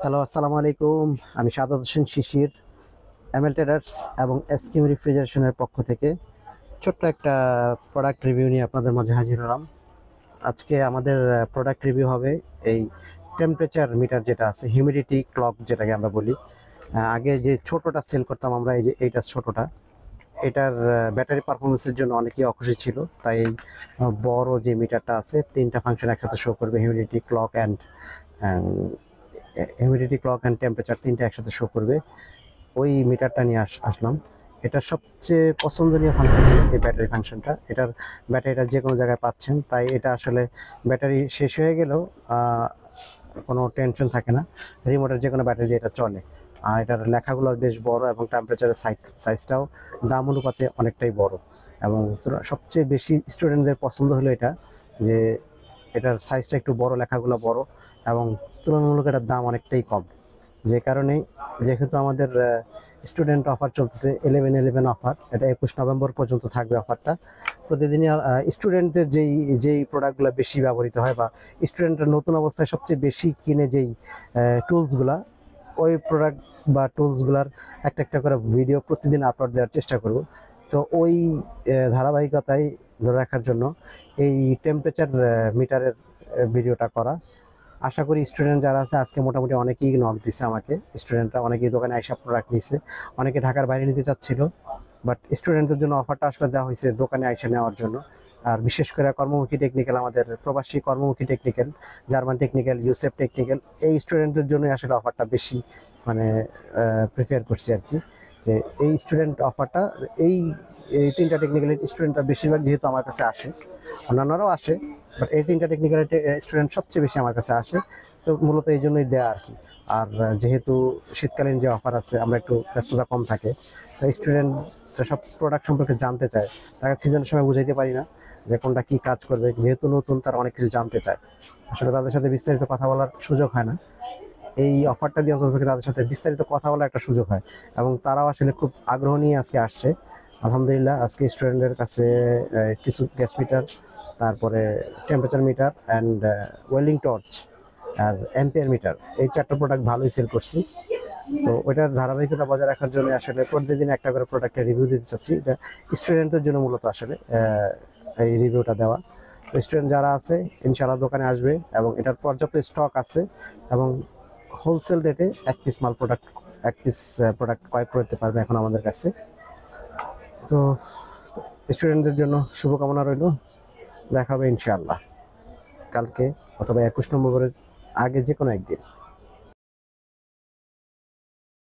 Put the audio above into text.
Hello, আসসালামু আলাইকুম। আমি সাদাত হোসেন শিশির, এমএল ট্রেডার্স এবং এসকিউ রেফ্রিজারেশনের পক্ষ থেকে ছোট্ট একটা প্রোডাক্ট রিভিউ নিয়ে আপনাদের মাঝে হাজির হলাম। আজকে আমাদের প্রোডাক্ট রিভিউ হবে এই টেম্পারেচার মিটার যেটা আছে, হিউমিডিটি ক্লক যেটাকে আমরা বলি। আগে যে ছোটোটা সেল করতাম আমরা, এই যে এইটা ছোটোটা, এটার ব্যাটারি পারফরমেন্সের জন্য অনেকেই অখুশি ছিল। তাই এই বড় যে মিটারটা আছে, তিনটা ফাংশন একসাথে শো করবে, হিউমিডিটি ক্লক অ্যান্ড টেম্পারেচার তিনটা একসাথে শো করবে। ওই মিটারটা নিয়ে আসলাম। এটার সবচেয়ে পছন্দনীয় ফাংশন হলো এই ব্যাটারি ফাংশনটা। এটার ব্যাটারিটা যে কোনো জায়গায় পাচ্ছেন, তাই এটা আসলে ব্যাটারি শেষ হয়ে গেলেও কোনো টেনশন থাকে না। রিমোটের যে কোনো ব্যাটারি দিয়ে এটা চলে। আর এটার লেখাগুলো বেশ বড় এবং টেম্পারেচারের সাইজটাও দাম অনুপাতে অনেকটাই বড়। এবং সবচেয়ে বেশি স্টুডেন্টদের পছন্দ হলো এটা, যে এটার সাইজটা একটু বড়, লেখাগুলো বড় এবং তুলনামূলক এটার দাম অনেকটাই কম। যে কারণে, যেহেতু আমাদের স্টুডেন্ট অফার চলতেছে, 11/11 অফার, এটা 21 নভেম্বর পর্যন্ত থাকবে অফারটা। প্রতিদিনই স্টুডেন্টদের যেই প্রোডাক্টগুলো বেশি ব্যবহৃত হয় বা স্টুডেন্টের নতুন অবস্থায় সবচেয়ে বেশি কিনে যেই টুলসগুলা, ওই প্রোডাক্ট বা টুলসগুলার একটা একটা করে ভিডিও প্রতিদিন আপলোড দেওয়ার চেষ্টা করব। তো ওই ধারাবাহিকতায় ধরে রাখার জন্য এই টেম্পারেচার মিটারের ভিডিওটা করা। আশা করি স্টুডেন্ট যারা আছে, আজকে মোটামুটি অনেকেই নক দিছে আমাকে, স্টুডেন্টরা অনেকেই দোকানে আইসা প্রোডাক্ট নিছে, অনেকে ঢাকার বাইরে নিতে চাচ্ছিল। বাট স্টুডেন্টদের জন্য অফারটা আসলে দেওয়া হয়েছে দোকানে আইসা নেওয়ার জন্য। আর বিশেষ করে কর্মমুখী টেকনিক্যাল, আমাদের প্রবাসী কর্মমুখী technical, German technical, Yusuf technical, এই স্টুডেন্টদের জন্য আসলে অফারটা বেশি মানে প্রিফার করছি আর কি। যে এই স্টুডেন্ট অফারটা, এই এই তিনটা টেকনিক্যাল স্টুডেন্টরা বেশিরভাগ যেহেতু আমার কাছে আসে, অন্যান্যরাও আসে, বাট এই তিনটা টেকনিক্যাল স্টুডেন্ট সবচেয়ে বেশি আমার কাছে আসে। তো মূলত এই জন্যই দেয়া আর কি। আর যেহেতু শীতকালীন যে অফার আছে, আমরা একটু ব্যস্ততা কম থাকে, তো স্টুডেন্ট সব প্রোডাক্ট সম্পর্কে জানতে চায়। তাকে সিজনের সময় বুঝাইতে পারি না যে কোনটা কি কাজ করবে, যেহেতু নতুন, তারা অনেক কিছু জানতে চায়। আসলে তাদের সাথে বিস্তারিত কথা বলার সুযোগ হয় না। এই অফারটা দিয়ে অন্তত তাদের সাথে বিস্তারিত কথা বলার একটা সুযোগ হয়, এবং তারাও আসলে খুব আগ্রহ নিয়ে আজকে আসছে। আলহামদুলিল্লাহ, আজকে স্টুডেন্টের কাছে কিছু গ্যাস মিটার, তারপরে temperature meter and welding torch আর অ্যাম্পিয়ার মিটার, এই চারটা প্রোডাক্ট ভালোই সেল করছি। তো ওইটার ধারাবাহিকতা বজায় রাখার জন্য আসলে প্রতিদিন একটা করে প্রোডাক্টের রিভিউ দিতে চাচ্ছি। এটা স্টুডেন্টদের জন্য মূলত আসলে এই রিভিউটা দেওয়া। তো স্টুডেন্ট যারা আছে, ইনশাআল্লাহ দোকানে আসবে, এবং এটার পর্যাপ্ত স্টক আছে, এবং হোলসেল রেটে এক পিস প্রোডাক্ট ক্রয় করতে পারবে এখন আমাদের কাছে। তো স্টুডেন্টদের জন্য শুভকামনা রইল। দেখা হবে ইনশাআল্লাহ কালকে অথবা 21 নভেম্বরের আগে যে কোনো একদিন।